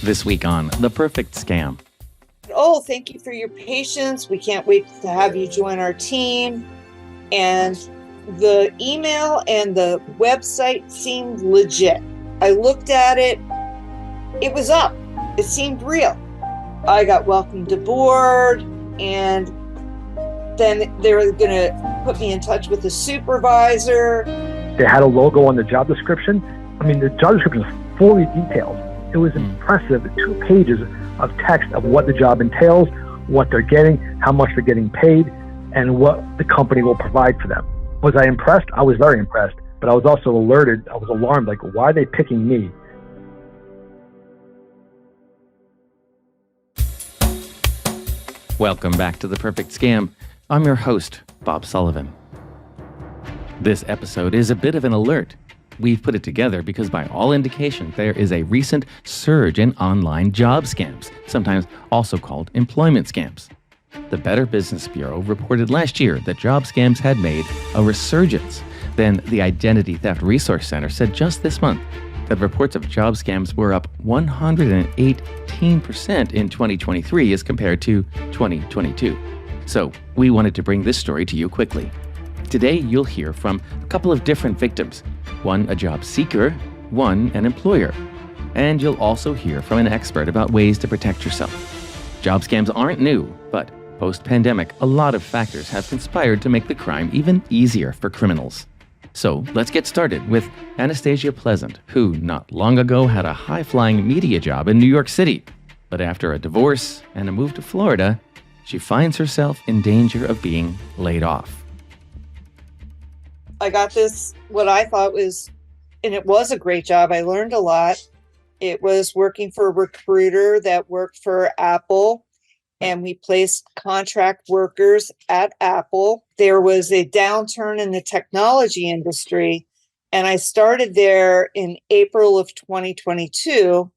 This week on The Perfect Scam. Oh, thank you for your patience. We can't wait to have you join our team. And the email and the website seemed legit. I looked at it. It was up. It seemed real. I got welcomed aboard, and then they were going to put me in touch with the supervisor. They had a logo on the job description. I mean, the job description is fully detailed. It was impressive, 2 pages of text of what the job entails, what they're getting, how much they're getting paid, and what the company will provide for them. Was I impressed? I was very impressed, but I was also alerted. I was alarmed, like, why are they picking me? Welcome back to The Perfect Scam. I'm your host, Bob Sullivan. This episode is a bit of an alert. We've put it together because by all indications, there is a recent surge in online job scams, sometimes also called employment scams. The Better Business Bureau reported last year that job scams had made a resurgence. Then the Identity Theft Resource Center said just this month that reports of job scams were up 118% in 2023 as compared to 2022. So we wanted to bring this story to you quickly. Today, you'll hear from a couple of different victims. One, a job seeker, one, an employer. And you'll also hear from an expert about ways to protect yourself. Job scams aren't new, but post-pandemic, a lot of factors have conspired to make the crime even easier for criminals. So let's get started with Anastasia Pleasant, who not long ago had a high-flying media job in New York City. But after a divorce and a move to Florida, she finds herself in danger of being laid off. I got this, what I thought was, and it was a great job. I learned a lot. It was working for a recruiter that worked for Apple, and we placed contract workers at Apple. There was a downturn in the technology industry, and I started there in April of 2022,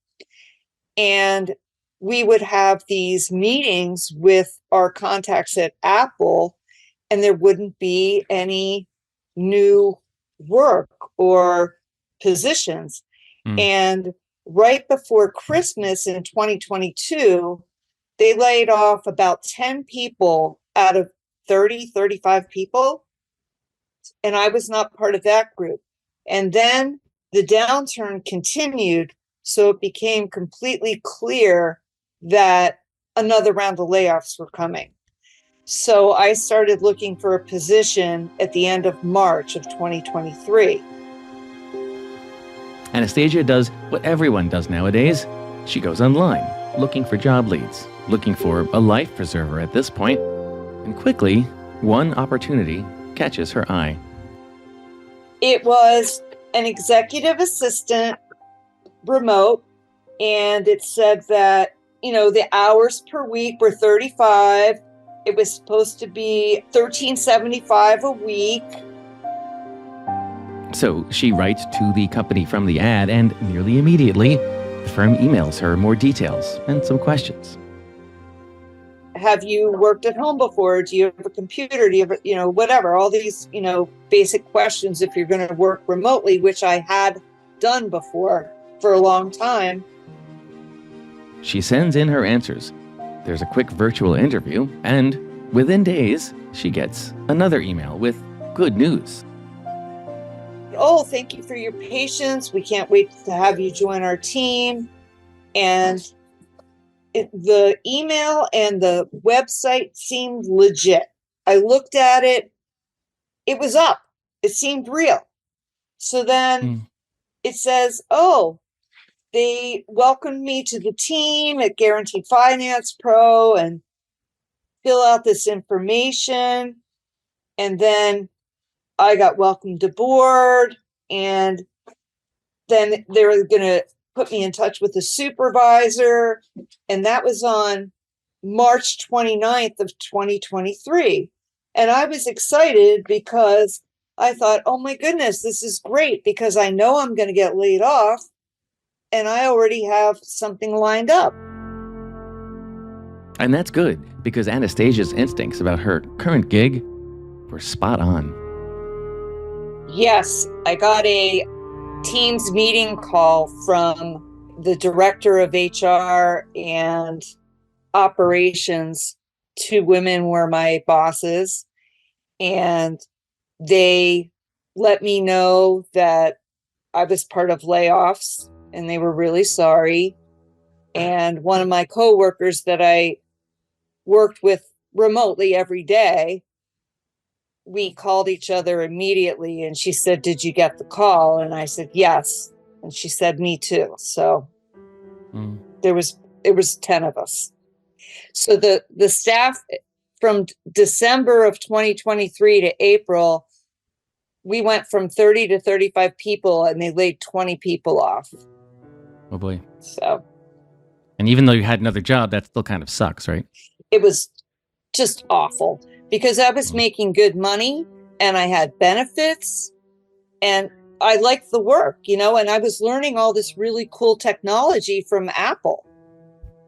and we would have these meetings with our contacts at Apple, and there wouldn't be any new work or positions. And right before Christmas in 2022, they laid off about 10 people out of 35 people. And I was not part of that group. And then the downturn continued. So it became completely clear that another round of layoffs were coming. So I started looking for a position at the end of March of 2023. Anastasia does what everyone does nowadays. She goes online, looking for job leads, looking for a life preserver at this point. And quickly, one opportunity catches her eye. It was an executive assistant remote, and it said that, the hours per week were 35. It was supposed to be $13.75 a week. So she writes to the company from the ad, and nearly immediately, the firm emails her more details and some questions. Have you worked at home before? Do you have a computer? Do you have, whatever, all these, basic questions if you're going to work remotely, which I had done before for a long time. She sends in her answers. There's a quick virtual interview, and within days, she gets another email with good news. Oh, thank you for your patience. We can't wait to have you join our team. And the email and the website seemed legit. I looked at it. It was up. It seemed real. So then it says, they welcomed me to the team at Guaranteed Finance Pro and fill out this information. And then I got welcomed aboard, and then they were going to put me in touch with the supervisor. And that was on March 29th of 2023. And I was excited because I thought, oh my goodness, this is great because I know I'm going to get laid off. And I already have something lined up. And that's good because Anastasia's instincts about her current gig were spot on. Yes, I got a Teams meeting call from the director of HR and operations, 2 women were my bosses, and they let me know that I was part of layoffs and they were really sorry. And one of my coworkers that I worked with remotely every day, we called each other immediately, and she said, "Did you get the call?" And I said, "Yes." And she said, "Me too." So it was 10 of us. So the staff from December of 2023 to April, we went from 30 to 35 people, and they laid 20 people off. Oh boy. So, And even though you had another job, that still kind of sucks, right? it was just awful because I was making good money and I had benefits and I liked the work, and I was learning all this really cool technology from Apple,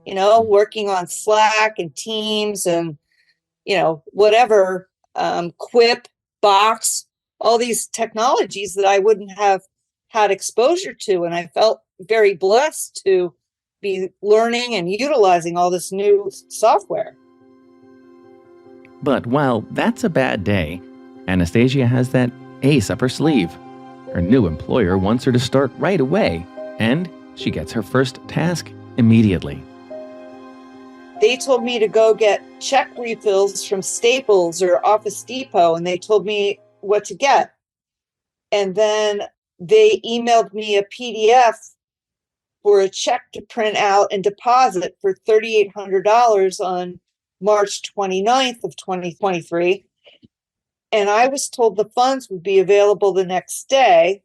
working on Slack and Teams and, whatever, Quip, Box, all these technologies that I wouldn't have had exposure to. And I felt very blessed to be learning and utilizing all this new software. But while that's a bad day, Anastasia has that ace up her sleeve. Her new employer wants her to start right away, and she gets her first task immediately. They told me to go get check refills from Staples or Office Depot, and they told me what to get. And then they emailed me a PDF for a check to print out and deposit for $3,800 on March 29th of 2023. And I was told the funds would be available the next day.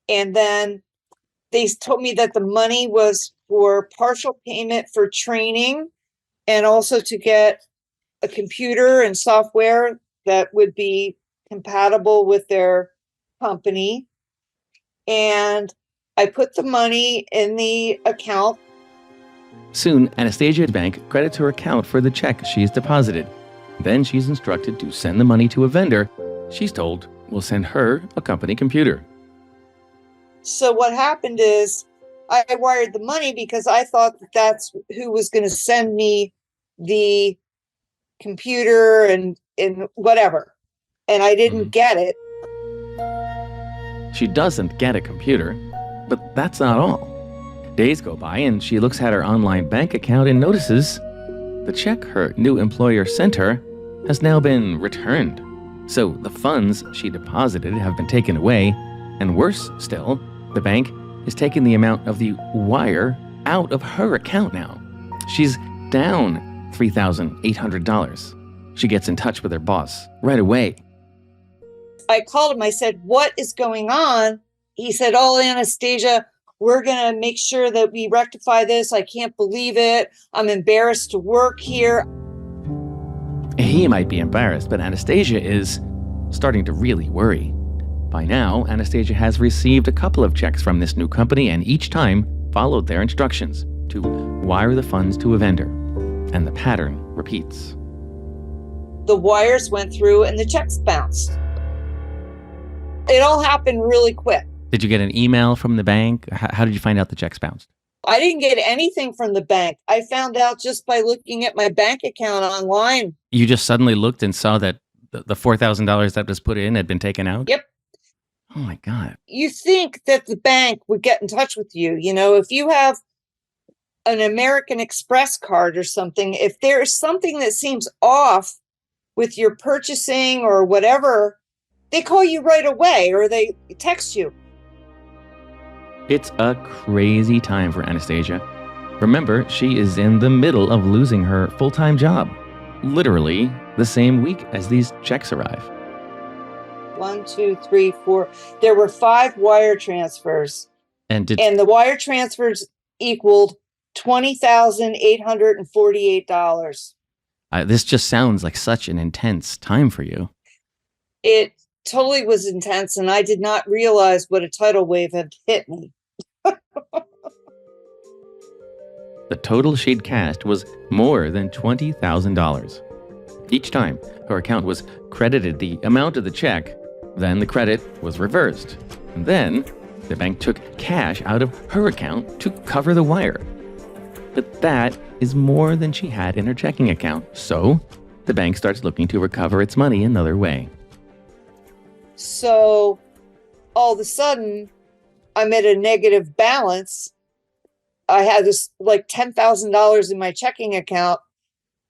And then they told me that the money was for partial payment for training and also to get a computer and software that would be compatible with their company. And I put the money in the account. Soon, Anastasia's bank credits her account for the check she's deposited. Then she's instructed to send the money to a vendor she's told will send her a company computer. So what happened is I wired the money because I thought that's who was going to send me the computer and whatever. And I didn't get it. She doesn't get a computer, but that's not all. Days go by and she looks at her online bank account and notices the check her new employer sent her has now been returned. So the funds she deposited have been taken away, and worse still, the bank is taking the amount of the wire out of her account now. She's down $3,800. She gets in touch with her boss right away. I called him. I said, "What is going on?" He said, "Oh, Anastasia, we're going to make sure that we rectify this. I can't believe it. I'm embarrassed to work here." He might be embarrassed, but Anastasia is starting to really worry. By now, Anastasia has received a couple of checks from this new company and each time followed their instructions to wire the funds to a vendor. And the pattern repeats. The wires went through and the checks bounced. It all happened really quick. Did you get an email from the bank? How did you find out the checks bounced? I didn't get anything from the bank. I found out just by looking at my bank account online. You just suddenly looked and saw that the $4,000 that was put in had been taken out? Yep. Oh my God. You think that the bank would get in touch with you. If you have an American Express card or something, if there's something that seems off with your purchasing or whatever, they call you right away or they text you. It's a crazy time for Anastasia. Remember, she is in the middle of losing her full-time job. Literally the same week as these checks arrive. 1, 2, 3, 4. There were 5 wire transfers. And the wire transfers equaled $20,848. This just sounds like such an intense time for you. It totally was intense, and I did not realize what a tidal wave had hit me. The total she'd cashed was more than $20,000. Each time her account was credited the amount of the check, then the credit was reversed. And then The bank took cash out of her account to cover the wire. But that is more than she had in her checking account. So the bank starts looking to recover its money another way. So all of a sudden, I'm at a negative balance. I had this like $10,000 in my checking account,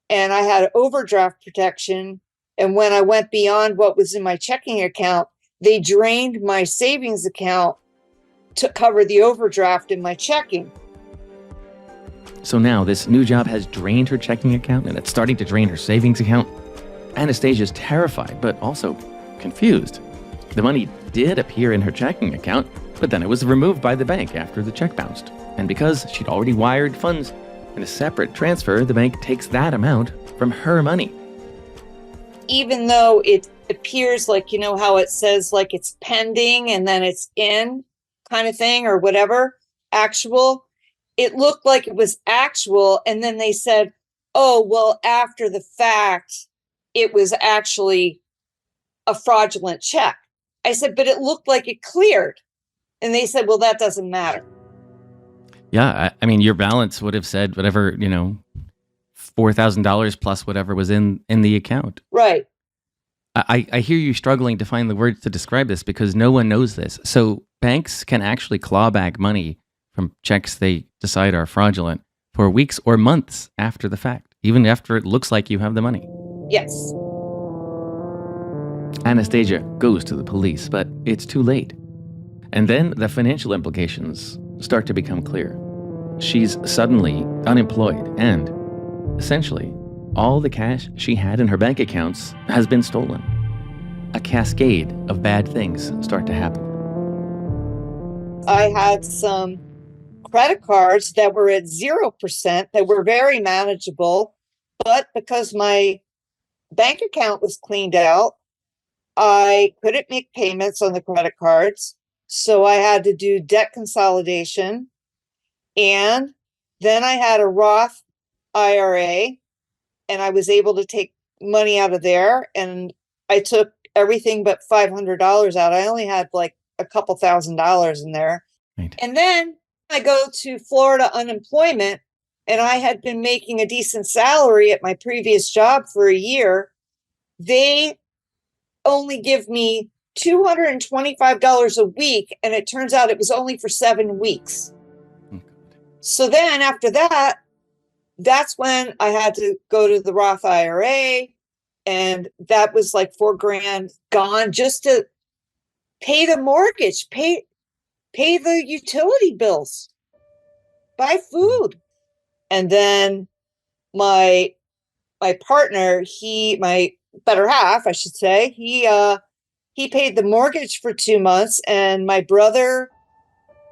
and I had overdraft protection. And when I went beyond what was in my checking account, they drained my savings account to cover the overdraft in my checking. So now this new job has drained her checking account, and it's starting to drain her savings account. Anastasia's terrified, but also confused. The money did appear in her checking account, but then it was removed by the bank after the check bounced. And because she'd already wired funds in a separate transfer, the bank takes that amount from her money. Even though it appears like, you know how it says like it's pending and then it's in kind of thing or whatever, actual, it looked like it was actual. And then they said, oh, well, after the fact, it was actually a fraudulent check. I said, but it looked like it cleared. And they said, well, that doesn't matter. Yeah, I mean, your balance would have said whatever, $4,000 plus whatever was in the account. Right. I hear you struggling to find the words to describe this because no one knows this. So banks can actually claw back money from checks they decide are fraudulent for weeks or months after the fact, even after it looks like you have the money. Yes. Anastasia goes to the police, but it's too late. And then the financial implications start to become clear. She's suddenly unemployed, and essentially, all the cash she had in her bank accounts has been stolen. A cascade of bad things start to happen. I had some credit cards that were at 0%, that were very manageable, but because my bank account was cleaned out, I couldn't make payments on the credit cards. So I had to do debt consolidation. And then I had a Roth IRA, and I was able to take money out of there. And I took everything but $500 out. I only had like a couple $1,000s in there. Right. And then I go to Florida unemployment, and I had been making a decent salary at my previous job for a year. They only give me $225 a week, and it turns out it was only for 7 weeks. So then after that, that's when I had to go to the Roth IRA, and that was like $4,000 gone just to pay the mortgage, pay the utility bills, buy food. And then my partner, my better half, I should say, he paid the mortgage for 2 months, and my brother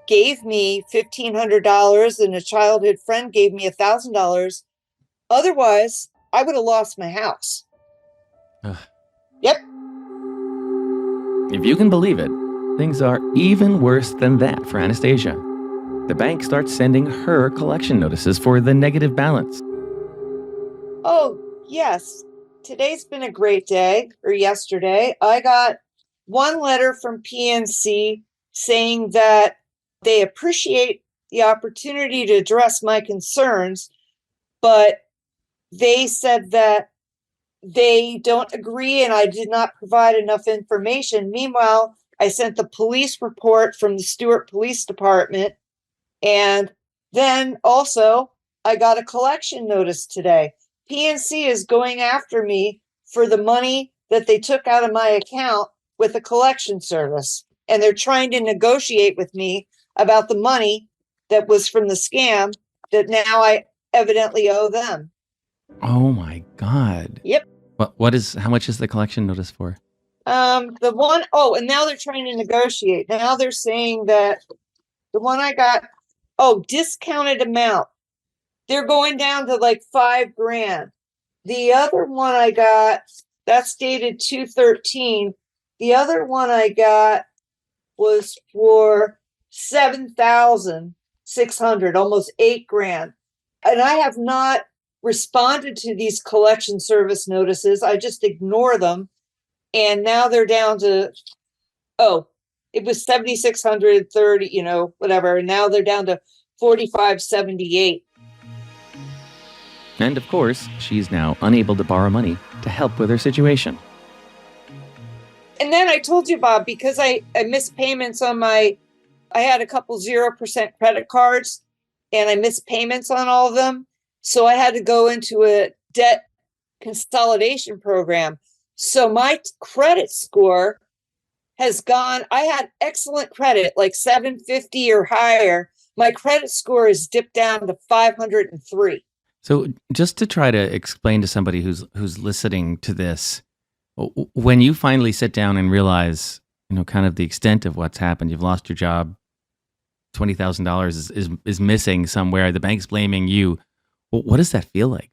gave me $1,500, and a childhood friend gave me $1,000. Otherwise, I would have lost my house. Ugh. Yep. If you can believe it, things are even worse than that for Anastasia. The bank starts sending her collection notices for the negative balance. Oh, yes. Today's been a great day, or yesterday. I got one letter from PNC saying that they appreciate the opportunity to address my concerns, but they said that they don't agree and I did not provide enough information. Meanwhile, I sent the police report from the Stewart Police Department, and then also I got a collection notice today. PNC is going after me for the money that they took out of my account with a collection service, and they're trying to negotiate with me about the money that was from the scam that now I evidently owe them. Oh my God. Yep. How much is the collection notice for? And now they're trying to negotiate. Now they're saying that the one I got, discounted amount, they're going down to like $5,000. The other one I got, that's dated 2/13. The other one I got was for $7,600, almost $8,000. And I have not responded to these collection service notices. I just ignore them. And now they're down to, it was 7,630, whatever. And now they're down to 4,578. And of course, she's now unable to borrow money to help with her situation. And then I told you, Bob, because I missed payments on I had a couple 0% credit cards and I missed payments on all of them. So I had to go into a debt consolidation program. So my credit score has gone, I had excellent credit, like 750 or higher. My credit score is dipped down to 503. So just to try to explain to somebody who's listening to this, when you finally sit down and realize, kind of the extent of what's happened, you've lost your job, $20,000 is missing somewhere, the bank's blaming you. What does that feel like?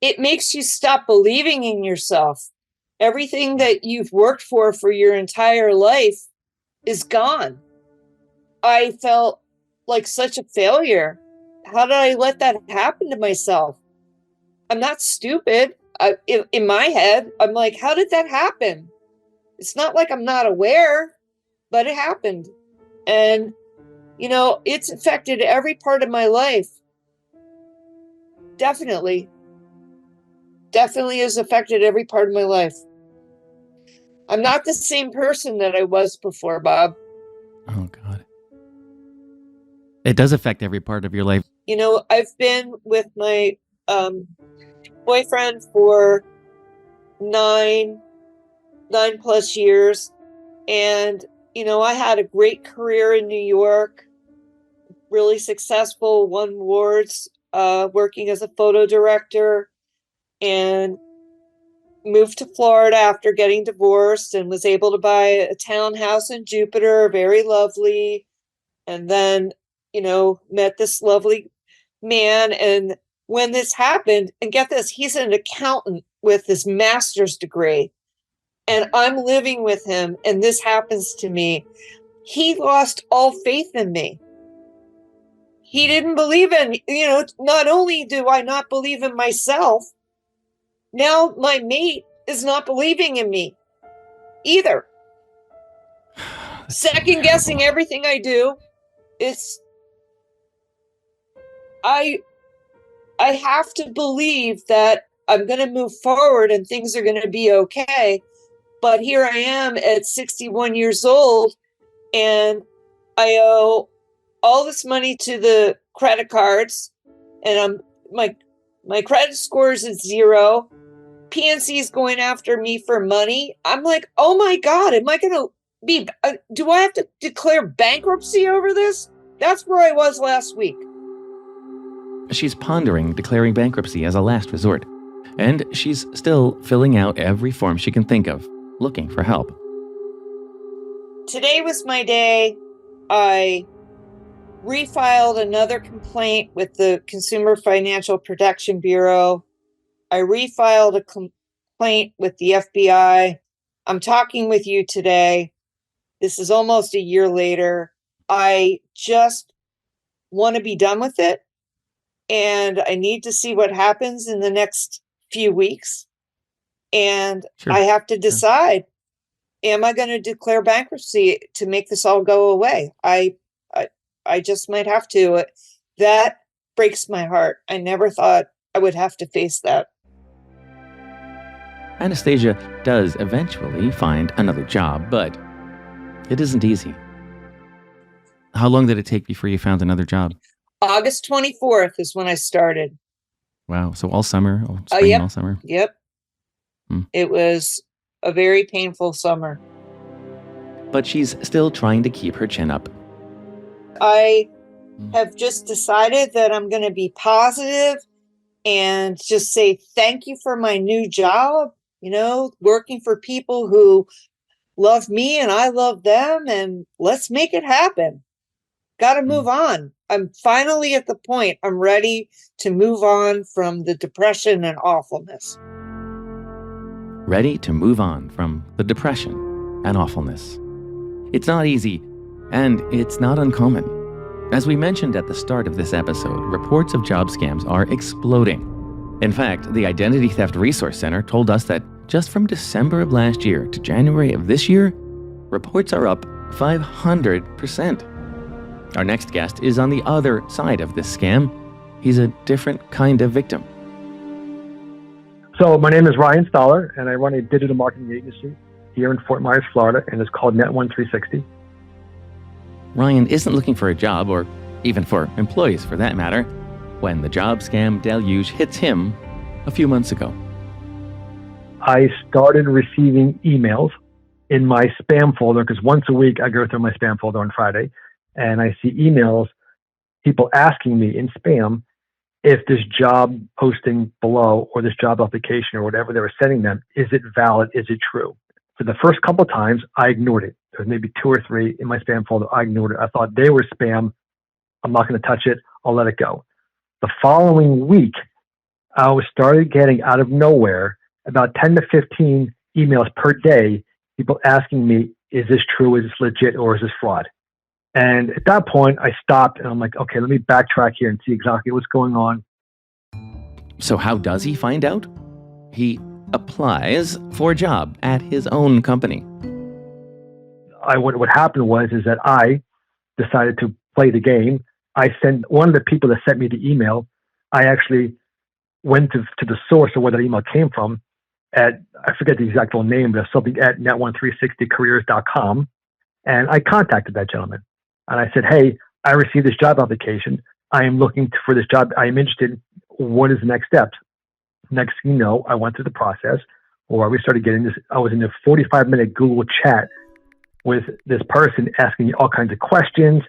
It makes you stop believing in yourself. Everything that you've worked for your entire life is gone. I felt like such a failure. How did I let that happen to myself? I'm not stupid. In my head, I'm like, how did that happen? It's not like I'm not aware, but it happened. And, it's affected every part of my life. Definitely has affected every part of my life. I'm not the same person that I was before, Bob. Oh, God. It does affect every part of your life. I've been with my boyfriend for 9+ years. And, I had a great career in New York, really successful, won awards, working as a photo director, and moved to Florida after getting divorced and was able to buy a townhouse in Jupiter, very lovely. And then, met this lovely man. And when this happened, and get this, he's an accountant with his master's degree. And I'm living with him, and this happens to me. He lost all faith in me. He didn't believe in, not only do I not believe in myself, now my mate is not believing in me either. Second guessing everything I do. I have to believe that I'm going to move forward and things are going to be okay. But here I am at 61 years old, and I owe all this money to the credit cards, and my credit score is at 0. PNC is going after me for money. I'm like, oh my God, am I going to do I have to declare bankruptcy over this? That's where I was last week. She's pondering declaring bankruptcy as a last resort, and she's still filling out every form she can think of, looking for help. Today was my day. I refiled another complaint with the Consumer Financial Protection Bureau. I refiled a complaint with the FBI. I'm talking with you today. This is almost a year later. I just want to be done with it. And I need to see what happens in the next few weeks. And Sure. I have to decide, am I going to declare bankruptcy to make this all go away? I just might have to. That breaks my heart. I never thought I would have to face that. Anastasia does eventually find another job, but it isn't easy. How long did it take before you found another job? August 24th is when I started. Wow. So all summer, spring, Yep. all summer. Yep. It was a very painful summer. But she's still trying to keep her chin up. I have just decided that I'm going to be positive and just say thank you for my new job, working for people who love me and I love them, and let's make it happen. Got to move on. I'm finally at the point I'm ready to move on from the depression and awfulness. Ready to move on from the depression and awfulness. It's not easy, and it's not uncommon. As we mentioned at the start of this episode, reports of job scams are exploding. In fact, the Identity Theft Resource Center told us that just from December of last year to January of this year, reports are up 500%. Our next guest is on the other side of this scam. He's a different kind of victim. So my name is Ryan Stoller, and I run a digital marketing agency here in Fort Myers, Florida, and it's called Net1360. Ryan isn't looking for a job, or even for employees for that matter, when the job scam deluge hits him a few months ago. I started receiving emails in my spam folder, because once a week I go through my spam folder on Friday, and I see emails, people asking me in spam if this job posting below or this job application or whatever they were sending them, is it valid? Is it true? For the first couple of times, I ignored it. There was maybe 2 or 3 in my spam folder. I ignored it. I thought they were spam. I'm not going to touch it. I'll let it go. The following week, I was started getting out of nowhere about 10 to 15 emails per day, people asking me, is this true? Is this legit? Or is this fraud? And at that point, I stopped and I'm like, okay, let me backtrack here and see exactly what's going on. So how does he find out? He applies for a job at his own company. What happened was that I decided to play the game. I sent one of the people that sent me the email. I actually went to the source of where that email came from at, I forget the exact full name, but something at net1360careers.com. And I contacted that gentleman. And I said, hey, I received this job application. I am looking for this job. I am interested. What is the next steps? Next thing you know, I went through the process where we started getting this. I was in a 45-minute Google chat with this person asking me all kinds of questions.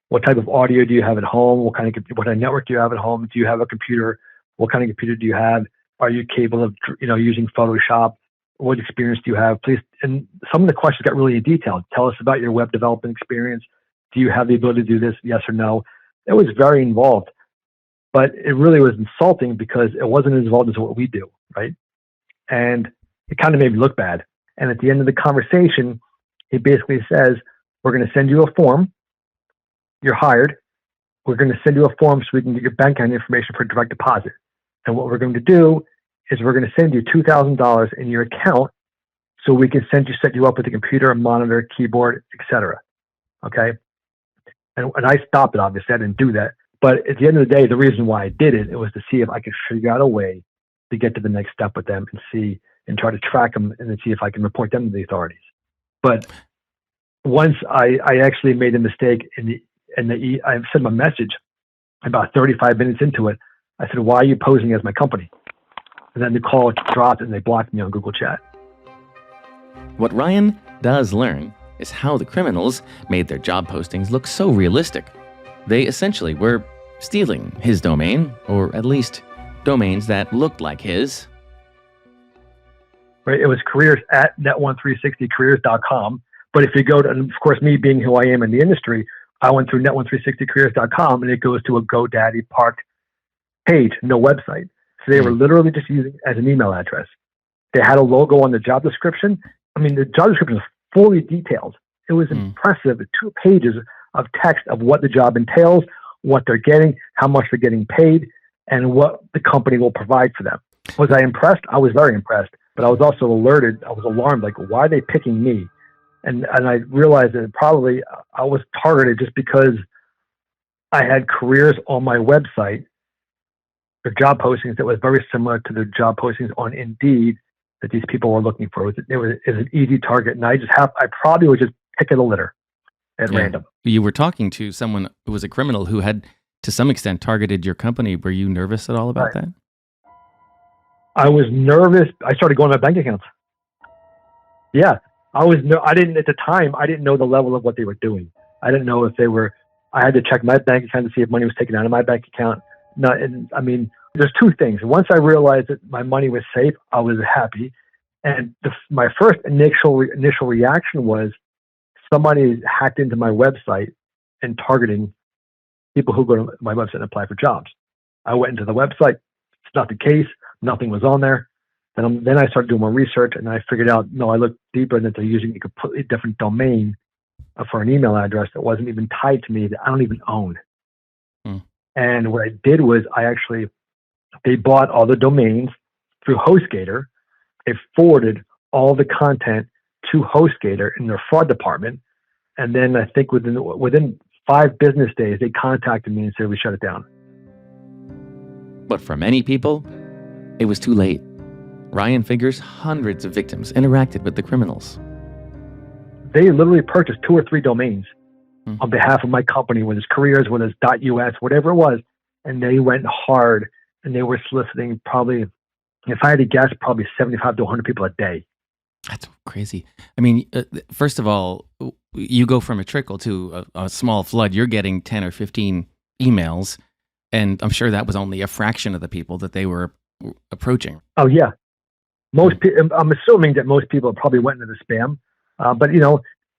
What type of audio do you have at home? What kind of network do you have at home? Do you have a computer? What kind of computer do you have? Are you capable of using Photoshop? What experience do you have? Please. And some of the questions got really detailed. Tell us about your web development experience. Do you have the ability to do this? Yes or no? It was very involved, but it really was insulting because it wasn't as involved as what we do, right? And it kind of made me look bad. And at the end of the conversation, he basically says, we're going to send you a form. You're hired. We're going to send you a form so we can get your bank account information for direct deposit. And what we're going to do is we're going to send you $2,000 in your account so we can set you up with a computer, a monitor, keyboard, etc. Okay? And I stopped it, obviously. I didn't do that. But at the end of the day, the reason why I did it was to see if I could figure out a way to get to the next step with them and try to track them and then see if I can report them to the authorities. But once I actually made a mistake I sent them a message about 35 minutes into it. I said, why are you posing as my company? And then the call dropped and they blocked me on Google Chat. What Ryan does learn is how the criminals made their job postings look so realistic. They essentially were stealing his domain, or at least domains that looked like his. Right? It was careers at net1360careers.com. But if you go to, and of course, me being who I am in the industry, I went through net1360careers.com and it goes to a GoDaddy parked page, no website. So they were literally just using it as an email address. They had a logo on the job description. I mean, the job description was fully detailed. It was impressive. 2 pages of text of what the job entails, what they're getting, how much they're getting paid, and what the company will provide for them. Was I impressed? I was very impressed. But I was also alerted. I was alarmed. Like, why are they picking me? And I realized that probably I was targeted just because I had careers on my website, or job postings that was very similar to the job postings on Indeed that these people were looking for. It was an easy target, and I probably would just pick at a litter at random. You were talking to someone who was a criminal who had, to some extent, targeted your company. Were you nervous at all about that? I was nervous. I started going to my bank accounts. Yeah. I didn't, at the time, I didn't know the level of what they were doing. I didn't know if I had to check my bank account to see if money was taken out of my bank account. There's 2 things. Once I realized that my money was safe, I was happy. And my first initial reaction was somebody hacked into my website and targeting people who go to my website and apply for jobs. I went into the website. It's not the case. Nothing was on there. Then I started doing more research and I figured out, no, I looked deeper and that they're using a completely different domain for an email address that wasn't even tied to me, that I don't even own. And what I did was they bought all the domains through HostGator. They forwarded all the content to HostGator in their fraud department. And then I think within 5 business days, they contacted me and said, we shut it down. But for many people, it was too late. Ryan figures hundreds of victims interacted with the criminals. They literally purchased 2 or 3 domains on behalf of my company, whether it's careers, whether it's .us, whatever it was. And they went hard, and they were soliciting probably, if I had to guess, probably 75 to 100 people a day. That's crazy. I mean, first of all, you go from a trickle to a small flood. You're getting 10 or 15 emails, and I'm sure that was only a fraction of the people that they were approaching. Oh, yeah. I'm assuming that most people probably went into the spam. But,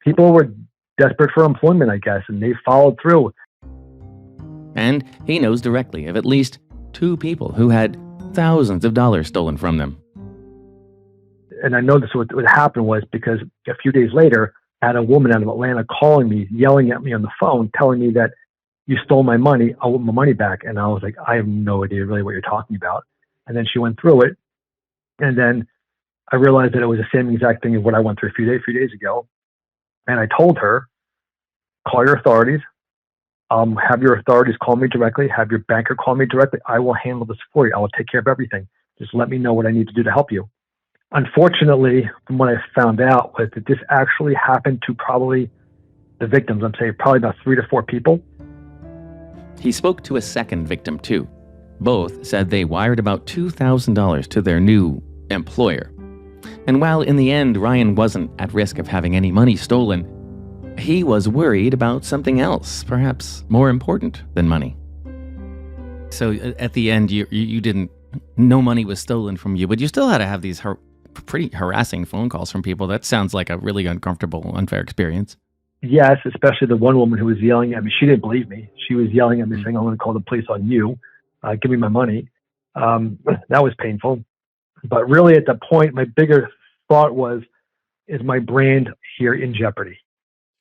people were desperate for employment, I guess, and they followed through. And he knows directly of at least 2 people who had thousands of dollars stolen from them. And I know this what happened was because a few days later, I had a woman out of Atlanta calling me, yelling at me on the phone, telling me that you stole my money. I want my money back. And I was like, I have no idea really what you're talking about. And then she went through it. And then I realized that it was the same exact thing as what I went through a few days ago. And I told her, call your authorities. Have your authorities call me directly. Have your banker call me directly. I will handle this for you. I will take care of everything. Just let me know what I need to do to help you. Unfortunately, from what I found out was that this actually happened to probably the victims. I'm saying probably about 3 to 4 people. He spoke to a second victim too. Both said they wired about $2,000 to their new employer. And while in the end Ryan wasn't at risk of having any money stolen, he was worried about something else, perhaps more important than money. So at the end, you didn't, no money was stolen from you, but you still had to have these pretty harassing phone calls from people. That sounds like a really uncomfortable, unfair experience. Yes, especially the one woman who was yelling at me. She didn't believe me. She was yelling at me saying, I'm going to call the police on you. Give me my money. That was painful. But really at the point, my bigger thought was, is my brand here in jeopardy?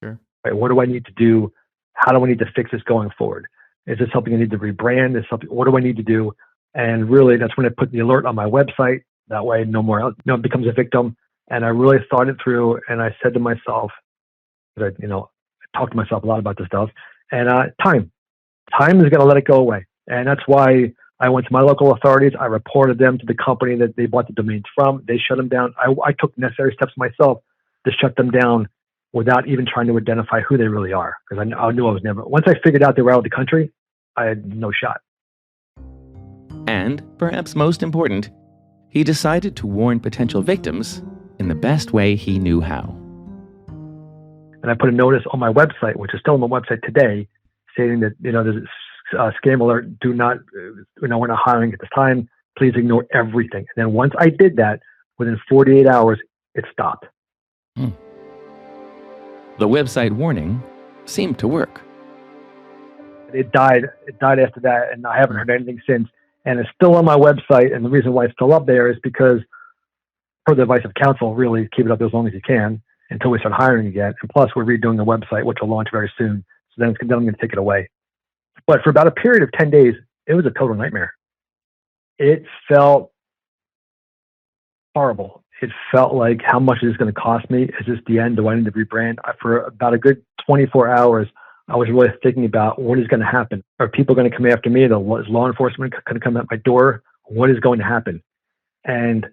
Sure. Right, what do I need to do? How do I need to fix this going forward? Is this something I need to rebrand? What do I need to do? And really, that's when I put the alert on my website. That way, no one becomes a victim. And I really thought it through, and I said to myself, I talked to myself a lot about this stuff, and time is going to let it go away. And that's why I went to my local authorities. I reported them to the company that they bought the domains from. They shut them down. I took necessary steps myself to shut them down without even trying to identify who they really are. Because I knew I was never, once I figured out they were out of the country, I had no shot. And perhaps most important, he decided to warn potential victims in the best way he knew how. And I put a notice on my website, which is still on my website today, stating that, there's a scam alert. Do not, we're not hiring at this time. Please ignore everything. And then once I did that, within 48 hours, it stopped. The website warning seemed to work. It died after that, and I haven't heard anything since. And it's still on my website. And the reason why it's still up there is because, per the advice of counsel, really keep it up as long as you can until we start hiring again. And plus, we're redoing the website, which will launch very soon. So then I'm going to take it away. But for about a period of 10 days, it was a total nightmare. It felt horrible. It felt like, how much is this going to cost me? Is this the end? Do I need to rebrand? For about a good 24 hours, I was really thinking about what is going to happen. Are people going to come after me? Is law enforcement going to come at my door? What is going to happen? And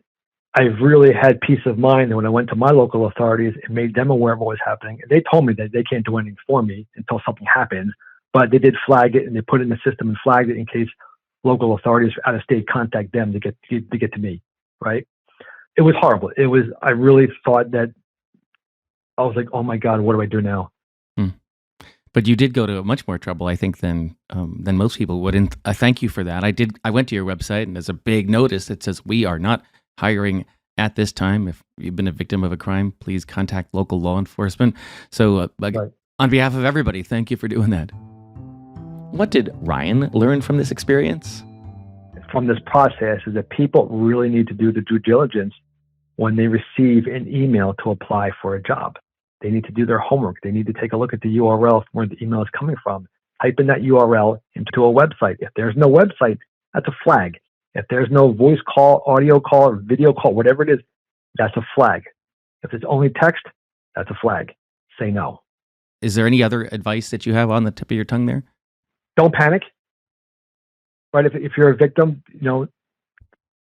I really had peace of mind that when I went to my local authorities and made them aware of what was happening. They told me that they can't do anything for me until something happens, but they did flag it and they put it in the system and flagged it in case local authorities out of state contact them to get to me, right? It was horrible. I really thought that, I was like, oh my God, what do I do now? But you did go to much more trouble, I think, than most people would. And I thank you for that. I went to your website, and there's a big notice that says, we are not hiring at this time. If you've been a victim of a crime, please contact local law enforcement. So right. On behalf of everybody, thank you for doing that. What did Ryan learn from this experience? From this process is that people really need to do the due diligence when they receive an email to apply for a job. They need to do their homework. They need to take a look at the URL from where the email is coming from. Type in that URL into a website. If there's no website, that's a flag. If there's no voice call, audio call, or video call, whatever it is, that's a flag. If it's only text, that's a flag. Say no. Is there any other advice that you have on the tip of your tongue there? Don't panic. Right? If you're a victim,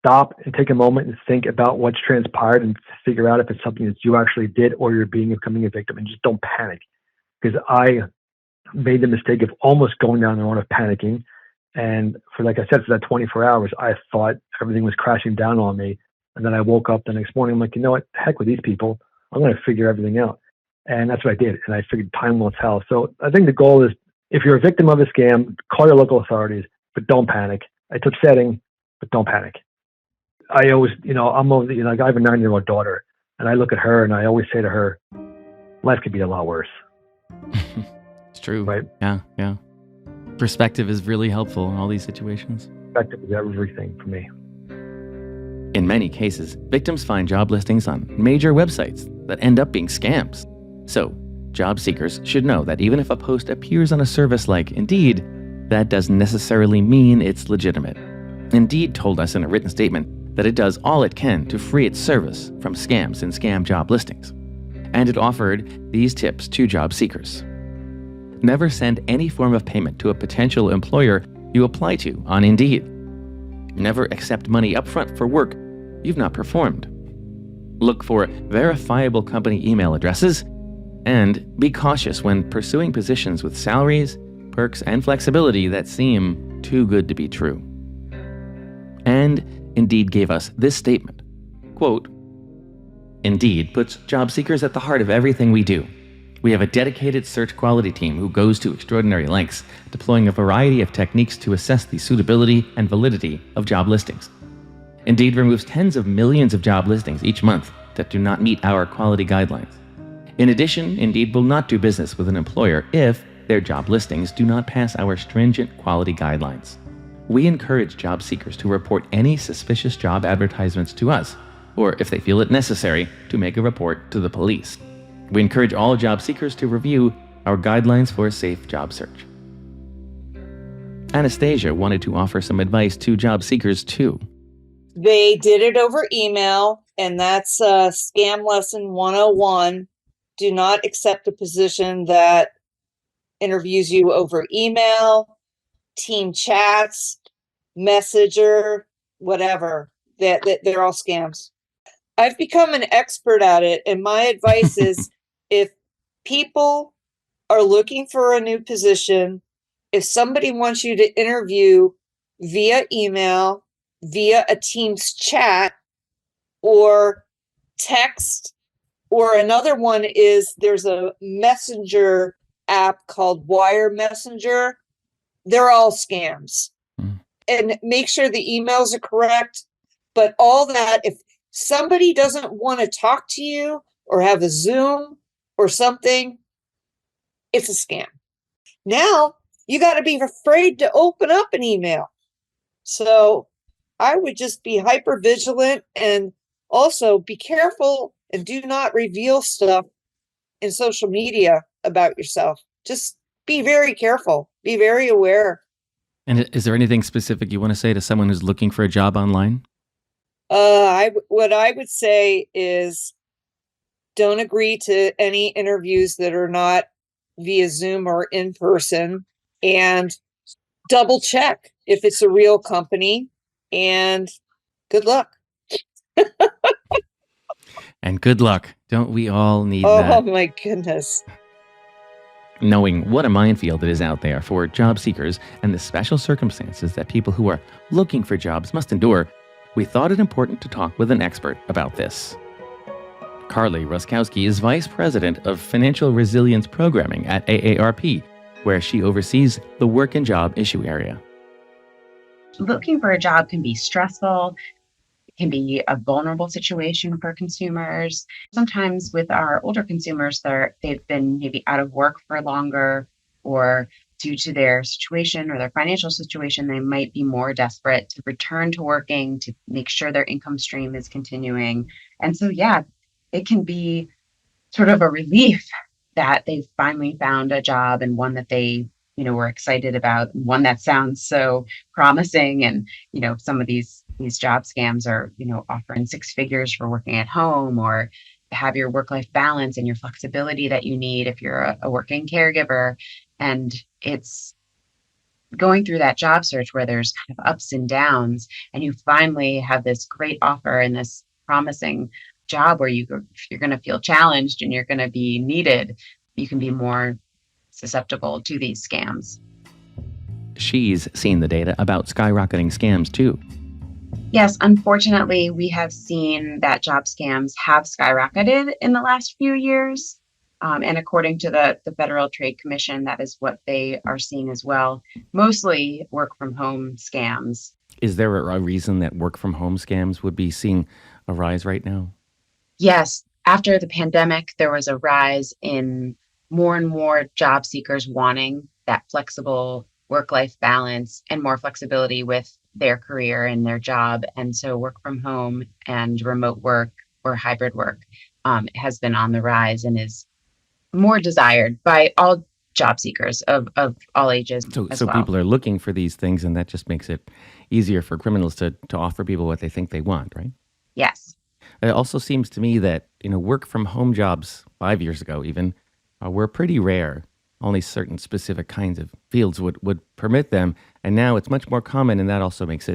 stop and take a moment and think about what's transpired and figure out if it's something that you actually did or you're becoming a victim, and just don't panic. Because I made the mistake of almost going down the road of panicking. And like I said, for that 24 hours, I thought everything was crashing down on me. And then I woke up the next morning. I'm like, you know what? Heck with these people. I'm going to figure everything out. And that's what I did. And I figured time will tell. So I think the goal is, if you're a victim of a scam, call your local authorities, but don't panic. It's upsetting, but don't panic. I always, I have a 9-year-old daughter, and I look at her and I always say to her, life could be a lot worse. It's true. Right? Yeah. Perspective is really helpful in all these situations. Perspective is everything for me. In many cases, victims find job listings on major websites that end up being scams. So, job seekers should know that even if a post appears on a service like Indeed, that doesn't necessarily mean it's legitimate. Indeed told us in a written statement that it does all it can to free its service from scams and scam job listings. And it offered these tips to job seekers. Never send any form of payment to a potential employer you apply to on Indeed. Never accept money upfront for work you've not performed. Look for verifiable company email addresses, and be cautious when pursuing positions with salaries, perks, and flexibility that seem too good to be true. And Indeed gave us this statement, quote, Indeed puts job seekers at the heart of everything we do. We have a dedicated search quality team who goes to extraordinary lengths, deploying a variety of techniques to assess the suitability and validity of job listings. Indeed removes tens of millions of job listings each month that do not meet our quality guidelines. In addition, Indeed will not do business with an employer if their job listings do not pass our stringent quality guidelines. We encourage job seekers to report any suspicious job advertisements to us, or if they feel it necessary, to make a report to the police. We encourage all job seekers to review our guidelines for a safe job search. Anastasia wanted to offer some advice to job seekers too. They did it over email, and that's Scam Lesson 101. Do not accept a position that interviews you over email, team chats, messenger, whatever. They're all scams. I've become an expert at it, and my advice is, if people are looking for a new position, if somebody wants you to interview via email, via a Teams chat, or text, or another one is there's a messenger app called Wire Messenger, they're all scams. And make sure the emails are correct. But all that, if somebody doesn't want to talk to you or have a Zoom or something, it's a scam. Now you got to be afraid to open up an email. So I would just be hyper vigilant, and also be careful and do not reveal stuff in social media about yourself. Just be very careful, be very aware. And is there anything specific you want to say to someone who's looking for a job online? What I would say is, don't agree to any interviews that are not via Zoom or in person, and double check if it's a real company, and good luck. And good luck. Don't we all need that? Oh my goodness. Knowing what a minefield it is out there for job seekers and the special circumstances that people who are looking for jobs must endure, we thought it important to talk with an expert about this. Carly Ruskowski is Vice President of Financial Resilience Programming at AARP, where she oversees the work and job issue area. Looking for a job can be stressful. It can be a vulnerable situation for consumers. Sometimes with our older consumers, they've been maybe out of work for longer, or due to their situation or their financial situation, they might be more desperate to return to working to make sure their income stream is continuing. And so, yeah, it can be sort of a relief that they've finally found a job, and one that they, were excited about, one that sounds so promising. And, some of these job scams are, offering 6 figures for working at home, or have your work-life balance and your flexibility that you need if you're a working caregiver. And it's going through that job search where there's kind of ups and downs, and you finally have this great offer and this promising job where you're going to feel challenged and you're going to be needed, you can be more susceptible to these scams. She's seen the data about skyrocketing scams too. Yes, unfortunately, we have seen that job scams have skyrocketed in the last few years. And according to the Federal Trade Commission, that is what they are seeing as well. Mostly work from home scams. Is there a reason that work from home scams would be seeing a rise right now? Yes. After the pandemic, there was a rise in more and more job seekers wanting that flexible work-life balance and more flexibility with their career and their job. And so work from home and remote work or hybrid work has been on the rise and is more desired by all job seekers of all ages. So people are looking for these things, and that just makes it easier for criminals to offer people what they think they want, right? Yes. It also seems to me that, work from home jobs 5 years ago even were pretty rare. Only certain specific kinds of fields would permit them, and now it's much more common, and that also makes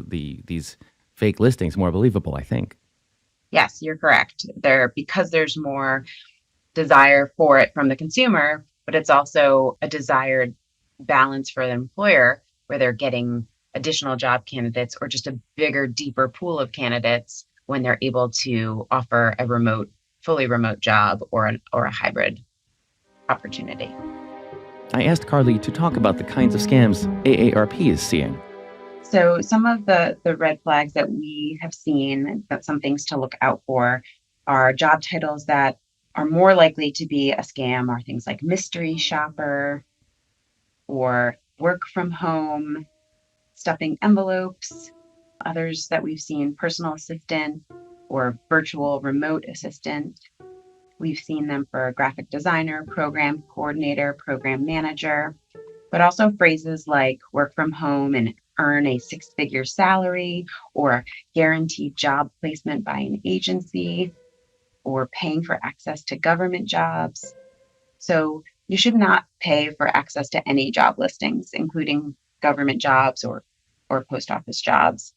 these fake listings more believable, I think. Yes, you're correct. Because there's more desire for it from the consumer, but it's also a desired balance for the employer where they're getting additional job candidates or just a bigger, deeper pool of candidates when they're able to offer a fully remote job or a hybrid opportunity. I asked Carly to talk about the kinds of scams AARP is seeing. So some of the red flags that we have seen, that some things to look out for, are job titles that are more likely to be a scam are things like mystery shopper or work from home, stuffing envelopes. Others that we've seen, personal assistant or virtual remote assistant. We've seen them for graphic designer, program coordinator, program manager, but also phrases like work from home and earn a six-figure salary, or guaranteed job placement by an agency, or paying for access to government jobs. So you should not pay for access to any job listings, including government jobs or post office jobs.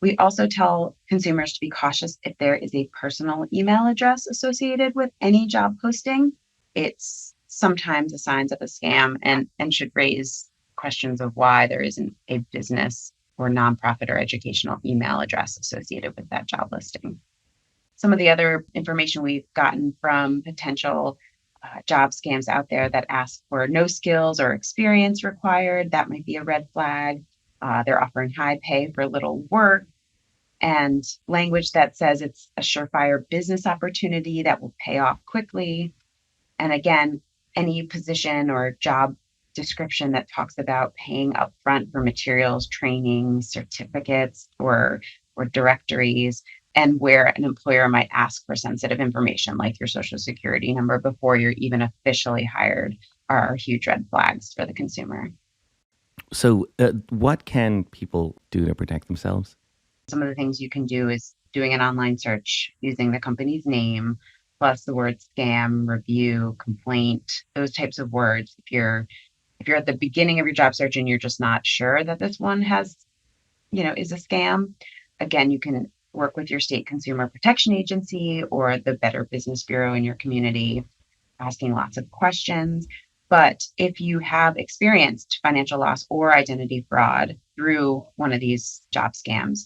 We also tell consumers to be cautious if there is a personal email address associated with any job posting. It's sometimes a sign of a scam and should raise questions of why there isn't a business or nonprofit or educational email address associated with that job listing. Some of the other information we've gotten from potential job scams out there that ask for no skills or experience required, that might be a red flag. They're offering high pay for little work, and language that says it's a surefire business opportunity that will pay off quickly. And again, any position or job description that talks about paying upfront for materials, training, certificates, or directories, and where an employer might ask for sensitive information like your social security number before you're even officially hired are huge red flags for the consumer. So what can people do to protect themselves? Some of the things you can do is doing an online search using the company's name, plus the word scam, review, complaint, those types of words. If you're at the beginning of your job search and you're just not sure that this one is a scam, again, you can work with your state consumer protection agency or the Better Business Bureau in your community, asking lots of questions. But if you have experienced financial loss or identity fraud through one of these job scams,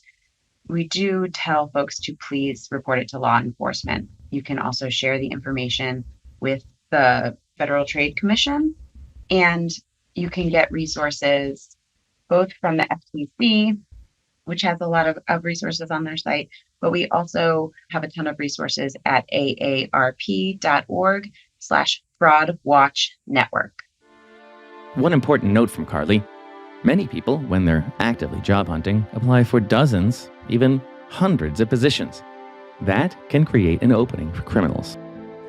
we do tell folks to please report it to law enforcement. You can also share the information with the Federal Trade Commission, and you can get resources both from the FTC, which has a lot of resources on their site, but we also have a ton of resources at aarp.org/fraudwatchnetwork. One important note from Carly: many people, when they're actively job hunting, apply for dozens, even hundreds of positions. That can create an opening for criminals.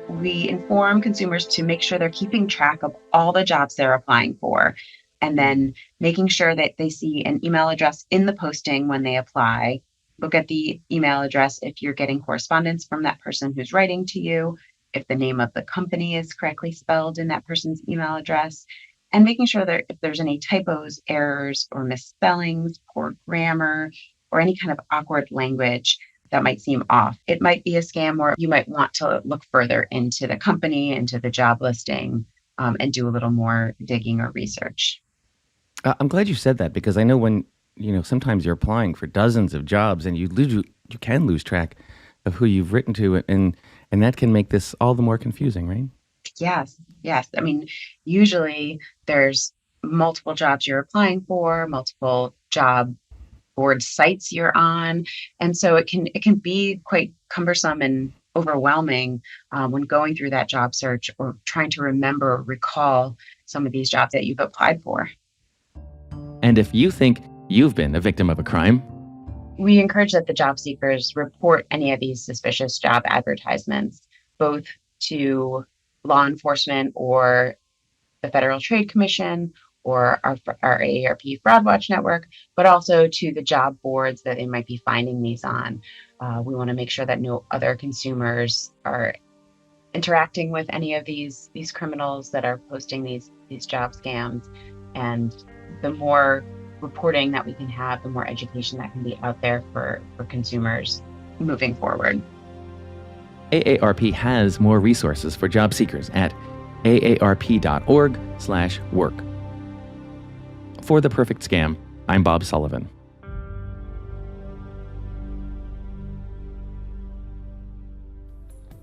We inform consumers to make sure they're keeping track of all the jobs they're applying for, and then making sure that they see an email address in the posting when they apply, look at the email address if you're getting correspondence from that person who's writing to you, if the name of the company is correctly spelled in that person's email address, and making sure that if there's any typos, errors, or misspellings, poor grammar, or any kind of awkward language that might seem off. It might be a scam, or you might want to look further into the company, into the job listing, and do a little more digging or research. I'm glad you said that, because I know when, sometimes you're applying for dozens of jobs and you can lose track of who you've written to, and that can make this all the more confusing, right? Yes. I mean, usually there's multiple jobs you're applying for, multiple job board sites you're on. And so it can be quite cumbersome and overwhelming when going through that job search or trying to remember or recall some of these jobs that you've applied for. And if you think you've been a victim of a crime, we encourage that the job seekers report any of these suspicious job advertisements, both to law enforcement or the Federal Trade Commission or our AARP Fraud Watch Network, but also to the job boards that they might be finding these on. We want to make sure that no other consumers are interacting with any of these criminals that are posting these job scams. And the more reporting that we can have, the more education that can be out there for consumers moving forward. AARP has more resources for job seekers at aarp.org/work. For The Perfect Scam, I'm Bob Sullivan.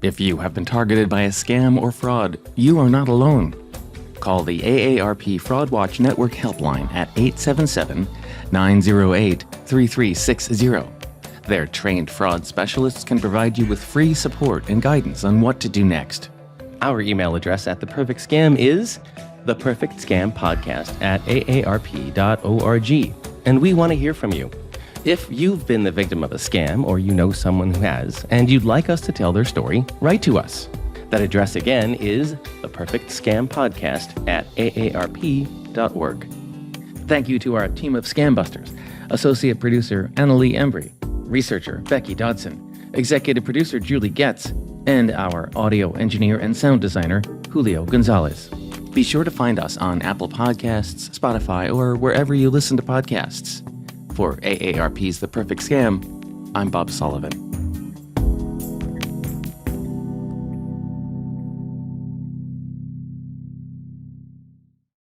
If you have been targeted by a scam or fraud, you are not alone. Call the AARP Fraud Watch Network helpline at 877-908-3360. Their trained fraud specialists can provide you with free support and guidance on what to do next. Our email address at The Perfect Scam is theperfectscampodcast@aarp.org, and we want to hear from you. If you've been the victim of a scam, or you know someone who has, and you'd like us to tell their story, write to us. That address again is theperfectscampodcast@aarp.org. Thank you to our team of Scam Busters, Associate Producer Annalee Embry, Researcher Becky Dodson, Executive Producer Julie Getz, and our audio engineer and sound designer Julio Gonzalez. Be sure to find us on Apple Podcasts, Spotify, or wherever you listen to podcasts. For AARP's The Perfect Scam, I'm Bob Sullivan.